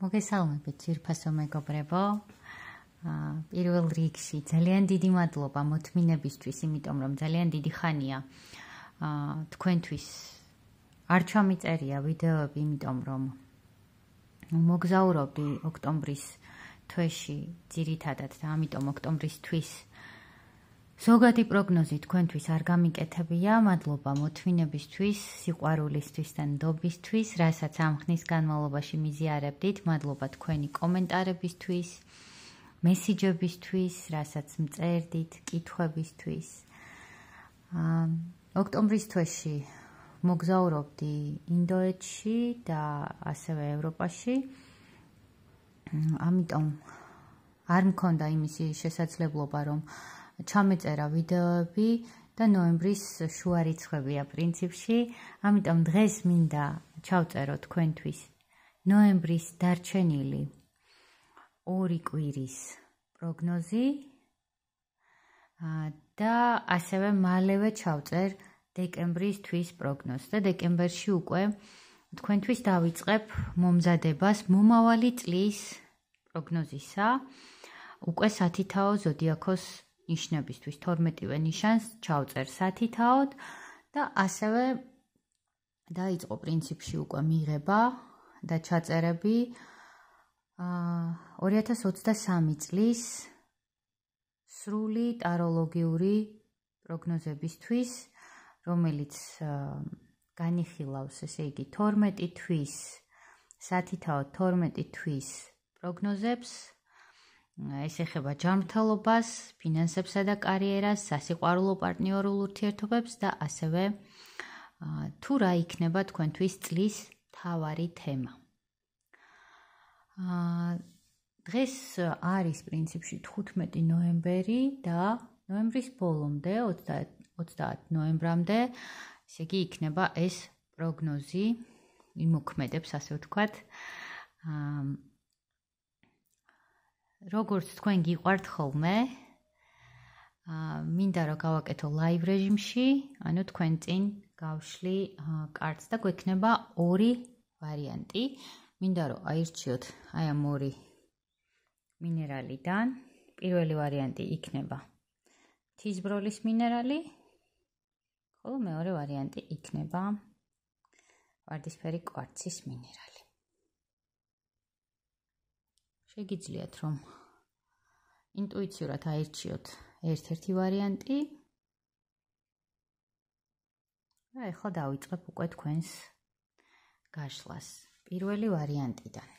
მოგესალმებით ძვირფასო მეგობრებო. პირველ რიგში ძალიან დიდი მადლობა მოთმინებისთვის, იმიტომ რომ ძალიან დიდი ხანია თქვენთვის არ ჩამიწერია ვიდეოები, იმიტომ რომ მოგზაურობდი ოქტომბრის თვეში ძირითადად და ამიტომ ოქტომბრის თვის ზოგადი პროგნოზი თქვენთვის არ გამიკეთებია. მადლობა მოთმინებისთვის, სიყვარულისთვის და ნდობისთვის, რასაც ამ ხნის განმავლობაში მიზიარებდით. მადლობა თქვენი კომენტარებისთვის, მესიჯებისთვის, რასაც მწერდით, კითხვებისთვის. ოქტომბრის თვეში მოგზაურობდი ინდოეთში და ასევე ევროპაში. ამიტომ არ მქონდა იმის შესაძლებლობა, რომ ჩამეწერა ვიდეოები და ნოემბრის შუა რიცხვებია პრინციპში. ამიტომ დღეს მინდა ჩავწერო თქვენთვის ნოემბრის დარჩენილი 2 კვირის პროგნოზი და ასევე მალევე ჩავწერ დეკემბრის თვის პროგნოზს და დეკემბერში უკვე თქვენთვის დავიწყებ მომზადებას მომავალი წლის პროგნოზისა. უკვე სათითაო ზოდიაქოს ნიშნებისთვის 12-ვე ნიშანს ჩავწერ სათითაოდ და ასევე დაიწყო პრინციპში უკვე მიღება და ჩაწერები 2023 წლის სრული ტაროლოგიური პროგნოზებისთვის, რომელიც განიხილავს, ესე იგი 12 თვის სათითაოდ 12 თვის პროგნოზებს. ეს ეხება ჯანმრთელობას, ფინანსებსა და კარიერას, სასიყვარულო პარტნიორულ ურთიერთობებს და ასევე თუ რა იქნება თქვენთვის წლის მთავარი თემა. დღეს არის პრინციპში 15 ნოემბერი და ნოემბრის ბოლომდე 30 ნოემბრამდე, ესე იგი იქნება ეს პროგნოზი, იმოქმედებს ასე ვთქვათ. როგორც თქვენ გიყვართ ხოლმე, მინდა რომ გავაკეთო ლაივ რეჟიმში, ანუ თქვენ წინ გავშლი კარტს და გვექნება 2 ვარიანტი. მინდა რომ აირჩიოთ აი ამ 2 მინერალიდან. პირველი ვარიანტი იქნება მთისბროლის მინერალი, ხოლო მეორე ვარიანტი იქნება ვარდისფერი კვარცის მინერალი. შეგიძლიათ რომ ინტუიციურად აირჩიოთ ერთ-ერთი ვარიანტი. და ახლა დავიწყებ უკვე თქვენს გაშლას პირველი ვარიანტიდან.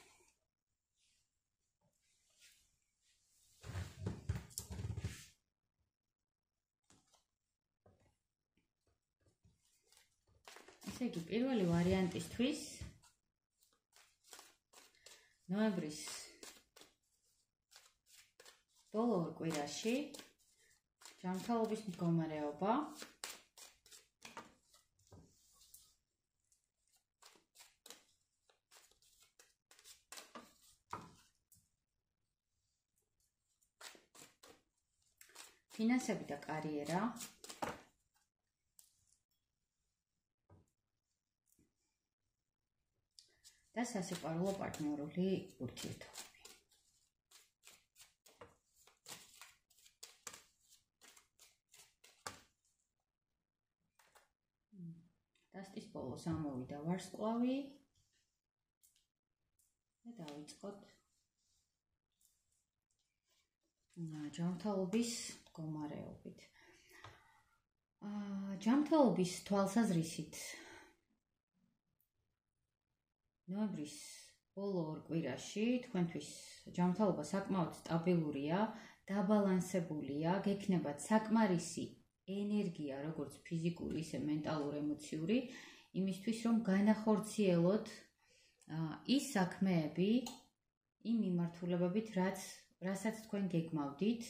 ესე იგი, პირველი ვარიანტისთვის ნოემბრის ბოლო კვირაში ჯანმრთელობის მდგომარეობა, ფინანსები და კარიერა, და სასიყვარულო პარტნიორული ურთიერთობები. დასტის ბოლოს ამოვიდა ვარსკვლავი და დავიწყოთ ჯანმრთელობის მდგომარეობით. ჯანმრთელობის თვალსაზრისით ნოემბრის ბოლო 2 კვირაში თქვენთვის ჯანმრთელობა საკმაოდ სტაბილურია, დაბალანსებულია, გექნებათ საკმარისი ენერგია, როგორც ფიზიკური, ისე მენტალური, ემოციური, იმისთვის, რომ განახორციელოთ ის საქმეები იმ მიმართულებებით, რასაც თქვენ გეგმავდით,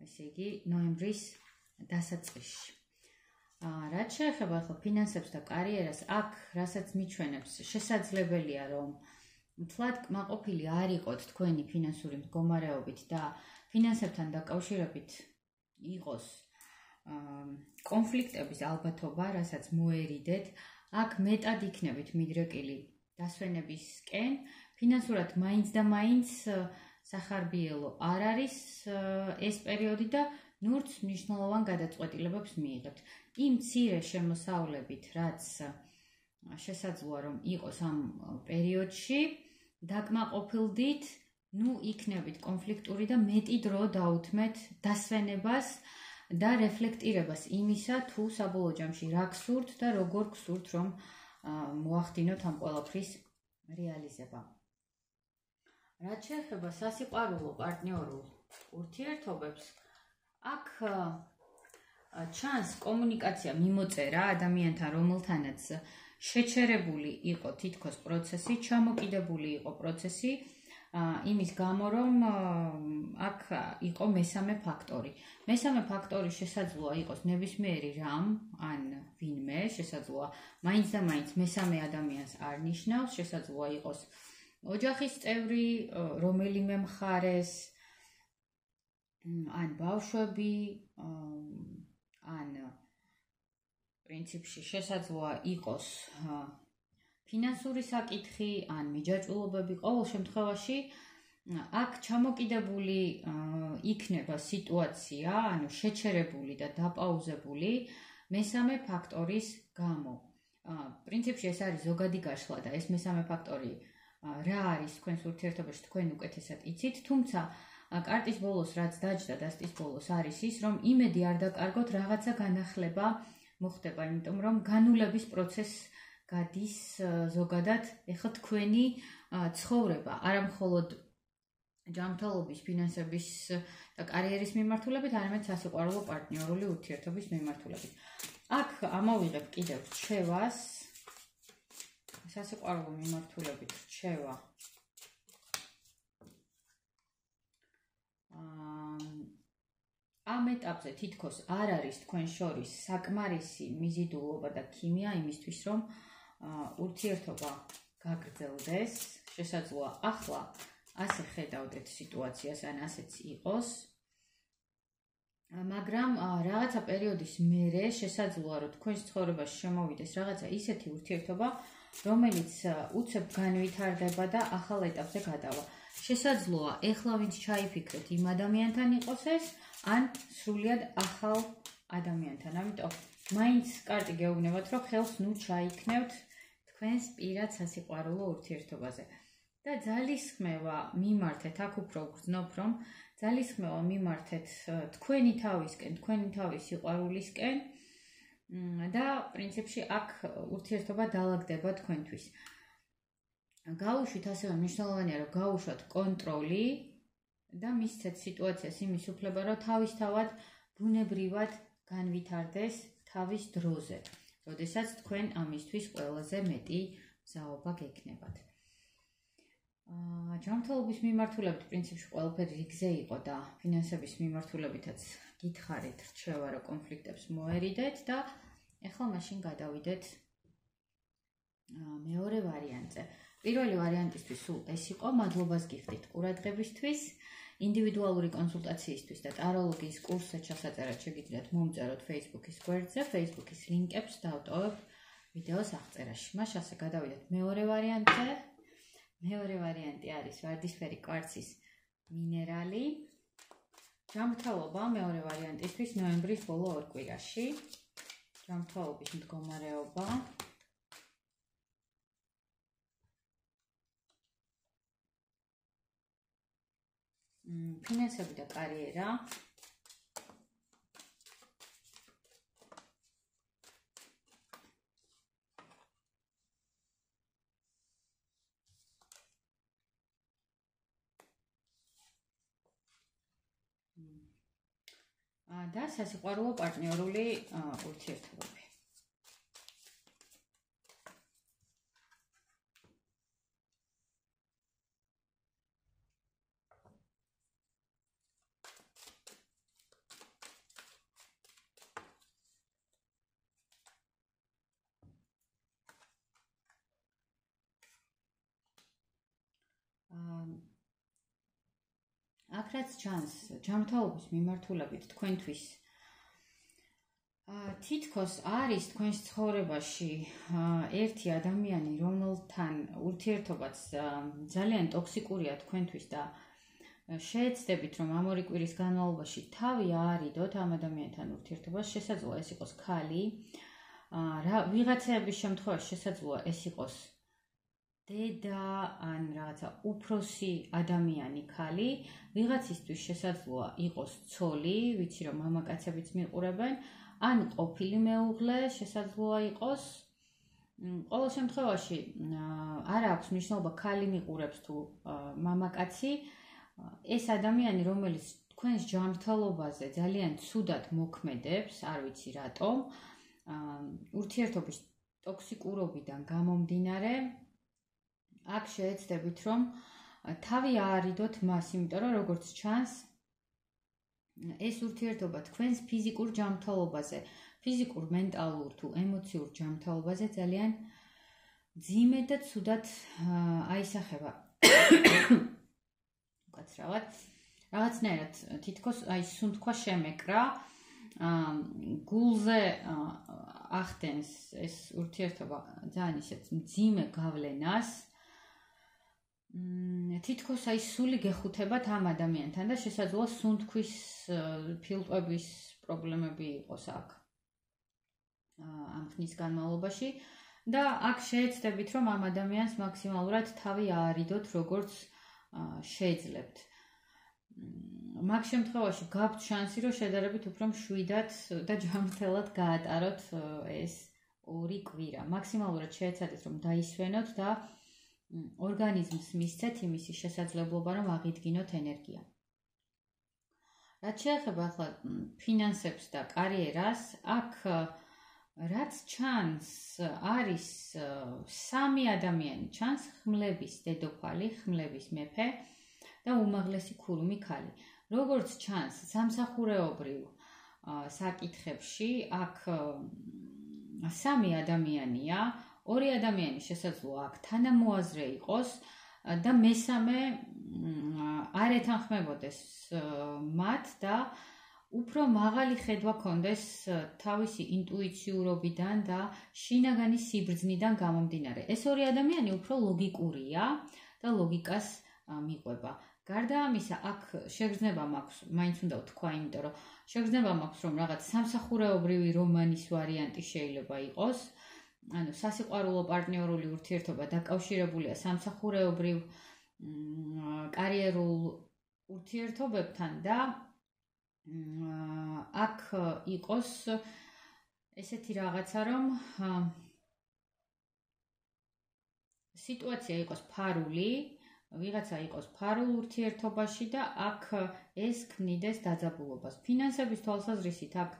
ესე იგი, ნოემბრის დასაწყისში. რაც შეეხება ახლა ფინანსებს და კარიერას, აქ რასაც მიჩვენებს, შესაძლებელია, რომ მთლად კმაყოფილი არ იყოთ თქვენი ფინანსური მდგომარეობით და ფინანსებთან დაკავშირებით იყოს კონფლიქტების ალბათობა, რასაც მოერიდეთ. აქ მეტად იქნებით მიდრეკილი დასვენებისკენ, ფინანსურად მაინც და მაინც სახარბიელო არ არის ეს პერიოდი და ნურც მნიშვნელოვან გადაწყვეტილებებს მიიღებთ. იმ მცირე შემოსავლებით, რაც შესაძლოა რომ იყოს ამ პერიოდში, დაკმაყოფილდით, იქნებით კონფლიქტური და მეტი დრო დაუთმეთ დასვენებას და რეფლექტირებას იმისა, თუ საბოლოო ჯამში რა გსურთ და როგორ გსურთ, რომ მოახდინოთ ამ ყველაფრის რეალიზება. რაც შეეხება სასიყვარულო პარტნიორულ ურთიერთობებს, აქ ჩანს კომუნიკაცია მიმოწერა ადამიანთან, რომელთანაც შეჩერებული იყო თითქოს პროცესი, ჩამოკიდებული იყო პროცესი, იმის გამო, რომ აქ იყო მესამე ფაქტორი. მესამე ფაქტორი შესაძლოა იყოს ნებისმიერი რამ, ან ვინმე, შესაძლოა მაინც და მაინც მესამე ადამიანს არ ნიშნავს, შესაძლოა იყოს ოჯახის წევრი, რომელიმე მხარეს, ან ბავშვები, ან პრინციპში შესაძლოა იყოს ფინანსური საკითხი, ან მიჯაჭვულობები, ყოველ შემთხვევაში აქ ჩამოკიდებული იქნება სიტუაცია, ანუ შეჩერებული და დაპაუზებული მესამე ფაქტორის გამო. პრინციპში ეს არის ზოგადი გაშლა და ეს მესამე ფაქტორი რა არის თქვენს ურთიერთობაში, თქვენ უკეთესად იცით, თუმცა კარტის ბოლოს რაც დაჯდა დასტის ბოლოს არის ის, რომ იმედი არ დაკარგოთ რაღაცა განახლება მოხდება, იმიტომ რომ განულების პროცესს გადის ზოგადად ეხლა თქვენი ცხოვრება, არა მხოლოდ ჯანმრთელობის, ფინანსების და კარიერის მიმართულებით, არამედ სასიყვარულო პარტნიორული ურთიერთობის მიმართულებით. აქ ამოვიღებ კიდევ რჩევას, სასიყვარულო მიმართულებით რჩევა. ამ ეტაპზე თითქოს არ არის თქვენ შორის საკმარისი მიზიდულობა და ქიმია იმისთვის, რომ ურთიერთობა გაგრძელდეს, შესაძლოა ახლა ასე ხედავდეთ სიტუაციას, ან ასეც იყოს, მაგრამ რაღაცა პერიოდის მერე შესაძლოა, რომ თქვენს ცხოვრებაში შემოვიდეს რაღაცა ისეთი ურთიერთობა, რომელიც უცებ განვითარდება და ახალ ეტაპზე გადავა. შესაძლოა ეხლა ვინც ჩაიფიქრეთ იმ ადამიანთან იყოს ეს, ან სრულიად ახალ ადამიანთან. ამიტომ მაინც კარტი გეუბნებათ, რომ ხელს ნუ ჩაიქნევთ თქვენს პირად სასიყვარულო ურთიერთობაზე. და ძალისხმევა მიმართეთ, აქ უფრო გრძნობ, რომ ძალისხმევა მიმართეთ თქვენი თავისკენ, თქვენი თავის სიყვარულისკენ და პრინციპში აქ ურთიერთობა დაალაგდება თქვენთვის. გაუშვით ასევე მნიშვნელოვანია, რომ გაუშვათ კონტროლი და მისცეთ სიტუაციას იმის უფლება, რომ თავისთავად ბუნებრივად განვითარდეს თავის დროზე, როდესაც თქვენ ამისთვის ყველაზე მეტი მზაობა გექნებათ. ჯანმრთელობის მიმართულებით პრინციპში ყველაფერი რიგზე იყო და ფინანსების მიმართულებითაც გითხარით რჩევა, რომ კონფლიქტებს მოერიდეთ და ეხლა მაშინ გადავიდეთ მეორე ვარიანტზე. პირველი ვარიანტისთვის სულ ეს იყო, მადლობას გიხდით ყურადღებისთვის. ინდივიდუალური კონსულტაციისთვის და ტაროლოგიის კურსზე ჩასაწერად შეგიძლიათ მომწეროთ Facebook-ის გვერდზე, Facebook-ის ლინკებს დავტოვებ ვიდეოს აღწერაში. მას ასე გადავიდეთ მეორე ვარიანტზე. მეორე ვარიანტი არის ვარდისფერი კვარცის მინერალი. ჯანმრთელობა მეორე ვარიანტისთვის ნოემბრის ბოლო ორ კვირაში. ჯანმრთელობის მდგომარეობა. ფინანსები და კარიერა. და სასიყვარულო პარტნიორული ურთიერთობები. აქ რაც ჩანს ჯანმრთელობის მიმართულებით თქვენთვის თითქოს არის თქვენს ცხოვრებაში ერთი ადამიანი, რომელთან ურთიერთობაც ძალიან ტოქსიკურია თქვენთვის და შეეცდებით, რომ ამ 2 კვირის განმავლობაში თავი აარიდოთ ამ ადამიანთან ურთიერთობას, შესაძლოა ეს იყოს ქალი, ვიღაცების შემთხვევაში შესაძლოა ეს იყოს დედა ან რაღაცა უფროსი ადამიანი ქალი, ვიღაცისთვის შესაძლოა იყოს ცოლი, ვიცი რომ მამაკაცებიც მიყურებენ, ან ყოფილი მეუღლე შესაძლოა იყოს. ყოველ შემთხვევაში არ აქვს მნიშვნელობა ქალი მიყურებს თუ მამაკაცი, ეს ადამიანი, რომელიც თქვენს ჯანმრთელობაზე ძალიან ცუდად მოქმედებს, არ ვიცი რატომ, ურთიერთობის ტოქსიკურობიდან გამომდინარე, აქ შეეცდებით, რომ თავი აარიდოთ მას, იმიტომ რომ როგორც ჩანს, ეს ურთიერთობა თქვენს ფიზიკურ ჯანმრთელობაზე, ფიზიკურ, მენტალურ თუ ემოციურ ჯანმრთელობაზე ძალიან ძიმედ და ცუდად აისახება. უკაცრავად, რაღაცნაირად თითქოს აი სუნთქვა შემეკრა, გულზე ახდენს ეს ურთიერთობა ძალიან ისეთ მძიმე გავლენას. თითქოს აი სული გეხუთებათ ამ ადამიანთან და შესაძლოა სუნთქვის ფილტვების პრობლემები იყოს აქ ამ ხნის განმავლობაში და აქ შეეცდებით, რომ ამ ადამიანს მაქსიმალურად თავი აარიდოთ, როგორც შეეძლებთ. მაგ შემთხვევაში გაქვთ შანსი, რომ შედარებით უფრო მშვიდად და ჯანმრთელად გაატაროთ ეს 2 კვირა. მაქსიმალურად შეეცადეთ, რომ დაისვენოთ და ორგანიზმს მისცეთ იმისი შესაძლებლობა, რომ აღიდგინოთ ენერგია. რაც შეეხება ახლა ფინანსებს და კარიერას, აქ რაც ჩანს, არის 3 ადამიანი ჩანს, ხმლების დედოფალი, ხმლების მეფე და უმაღლესი ქურუმი ქალი. როგორც ჩანს, სამსახურეობრივ საკითხებში აქ 3 ადამიანია, 2 ადამიანი შესაძლოა აქ თანამოაზრე იყოს და მესამე არ ეთანხმებოდეს მათ და უფრო მაღალი ხედვა ქონდეს თავისი ინტუიციურობიდან და შინაგანი სიბრძნიდან გამომდინარე. ეს 2 ადამიანი უფრო ლოგიკურია და ლოგიკას მიყვება. გარდა ამისა, აქ შეგრძნება მაქვს, მაინც უნდა ვთქვა, იმიტომ რომ შეგრძნება მაქვს, რომ რაღაც სამსახურეობრივი რომანის ვარიანტი შეიძლება იყოს. ანუ სასიყვარულო პარტნიორული ურთიერთობა დაკავშირებულია სამსახურეობრივ კარიერულ ურთიერთობებთან და აქ იყოს ესეთი რაღაცა, რომ სიტუაცია იყოს ფარული, ვიღაცა იყოს ფარულ ურთიერთობაში და აქ ეს ქმნიდეს დაძაბულობას. ფინანსების თვალსაზრისით აქ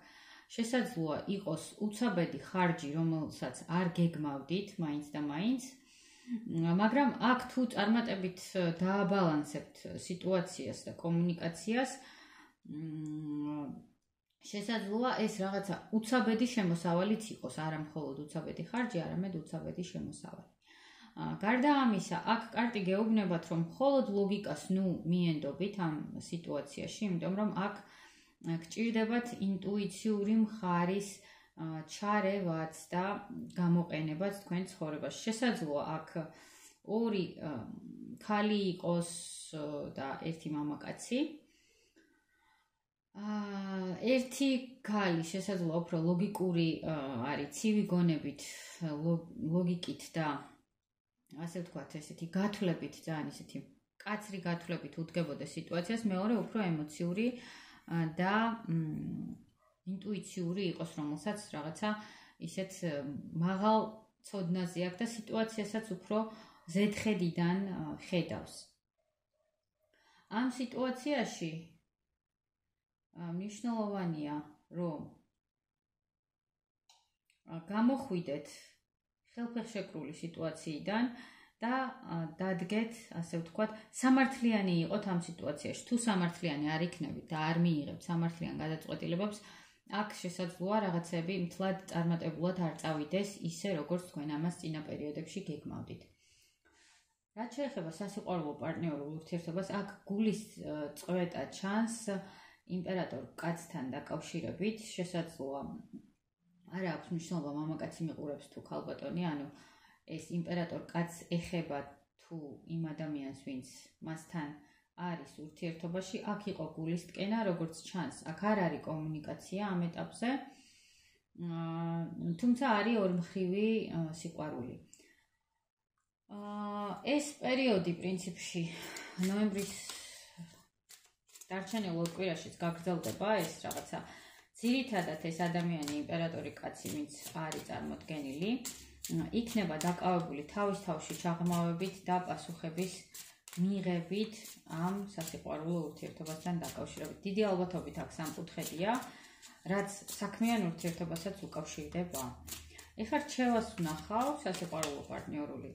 შესაძლოა იყოს უცაბედი ხარჯი, რომელსაც არ გეგმავდით მაინც და მაინც, მაგრამ აქ თუ წარმატებით დააბალანსებთ სიტუაციას და კომუნიკაციას, შესაძლოა ეს რაღაცა უცაბედი შემოსავალიც იყოს, არა მხოლოდ უცაბედი ხარჯი, არამედ უცაბედი შემოსავალი. გარდა ამისა, აქ კარტი გეუბნებათ, რომ მხოლოდ ლოგიკას მიენდობით ამ სიტუაციაში, იმიტომ რომ აქ გჭირდებათ ინტუიციური მხარის ჩარევაც და გამოყენებაც თქვენ ცხოვრებაში. შესაძლოა აქ 2 ქალი იყოს და 1 მამაკაცი. ერთი ქალი შესაძლოა უფრო ლოგიკური არის, ცივი გონებით, ლოგიკით და ასე ვთქვათ, ესეთი გათვლებით, ძალიან ესეთი კაცრი გათვლებით უდგებოდეს სიტუაციას, მეორე უფრო ემოციური და ინტუიციური იყოს, რომელსაც რაღაცა ისეთ მაღალ ცოდნაზე აქვს და სიტუაციასაც უფრო ზედხედიდან ხედავს. ამ სიტუაციაში მნიშვნელოვანია, რომ გამოხვიდეთ ხელფეხშეკრული სიტუაციიდან და დადგეთ, ასე ვთქვათ, სამართლიანი იყოთ ამ სიტუაციაში. თუ სამართლიანი არ იქნებით და არ მიიღებთ სამართლიან გადაწყვეტილებებს, აქ შესაძლოა რაღაცები მთლად წარმატებულად არ წავიდეს ისე, როგორც თქვენ ამას წინა პერიოდებში გეგმავდით. რაც შეეხება სასიყვარულო პარტნიორულ ურთიერთობას, აქ გულის წვეტა ჩანს იმპერატორ კაცთან დაკავშირებით, შესაძლოა არა აქვს მნიშვნელობა მამაკაცი მიყურებს თუ ქალბატონი, ანუ ეს იმპერატორ კაცს ეხება თუ იმ ადამიანს, ვინც მასთან არის ურთიერთობაში, აქ იყო გულისტკენა, როგორც ჩანს, აქ არ არის კომუნიკაცია ამ ეტაპზე. თუმცა არის ორმხრივი სიყვარული. ეს პერიოდი პრინციპში ნოემბრის დარჩენილ 2 კვირაშიც გაგრძელდება ეს რაღაცა. ძირითადად ეს ადამიანი იმპერატორი კაცი, ვინც არის წარმოდგენილი, იქნება დაკავებული თავის თავში ჩაღრმავებით და პასუხების მიღებით ამ სასიყვარულო ურთიერთობასთან დაკავშირებით. დიდი ალბათობით აქ სამკუთხედია, რაც საქმიან ურთიერთობასაც უკავშირდება. ეხლა რჩევას ვნახავ სასიყვარულო პარტნიორული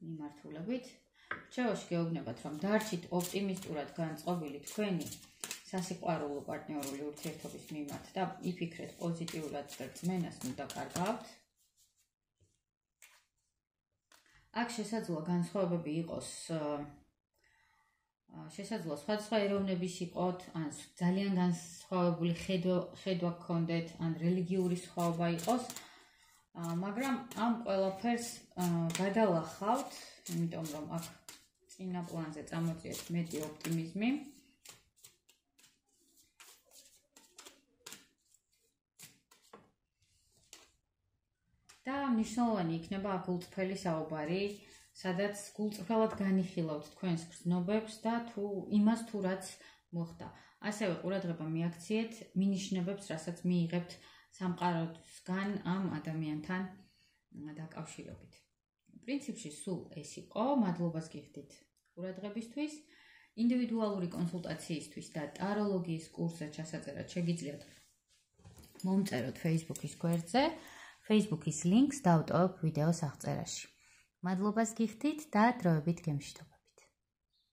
მიმართულებით. რჩევაში გეუბნებათ, რომ დარჩით ოპტიმისტურად განწყობილი თქვენი სასიყვარულო პარტნიორული ურთიერთობის მიმართ და იფიქრეთ პოზიტიურად და რწმენას მუდაკარგავთ. აქ შესაძლოა განსხვავებები იყოს, შესაძლოა სხვადასხვა ეროვნების იყოთ, ან ძალიან განსხვავებული ხედვა გქონდეთ, ან რელიგიური სხვაობა იყოს, მაგრამ ამ ყველაფერს გადალახავთ, იმიტომ რომ აქ წინა პლანზე წამოწიეთ მეტი ოპტიმიზმი. და მნიშვნელოვანი იქნება აქ გულწრფელი საუბარი, სადაც გულწრფელად განიხილავთ თქვენს გრძნობებს და იმას თუ რაც მოხდა. ასევე ყურადღება მიაქციეთ მინიშნებებს, რასაც მიიღებთ სამყაროსგან ამ ადამიანთან დაკავშირებით. პრინციპში სულ ეს იყო. მადლობას გიხდით ყურადღებისთვის. ინდივიდუალური კონსულტაციისთვის და ტაროლოგიის კურსზე ჩასაწერად შეგიძლიათ მომწეროთ Facebook-ის გვერდზე. Facebook-ის ლინკს დავტოვებ ვიდეოს აღწერაში. მადლობას გიხდით და დროებით გემშვიდობთ.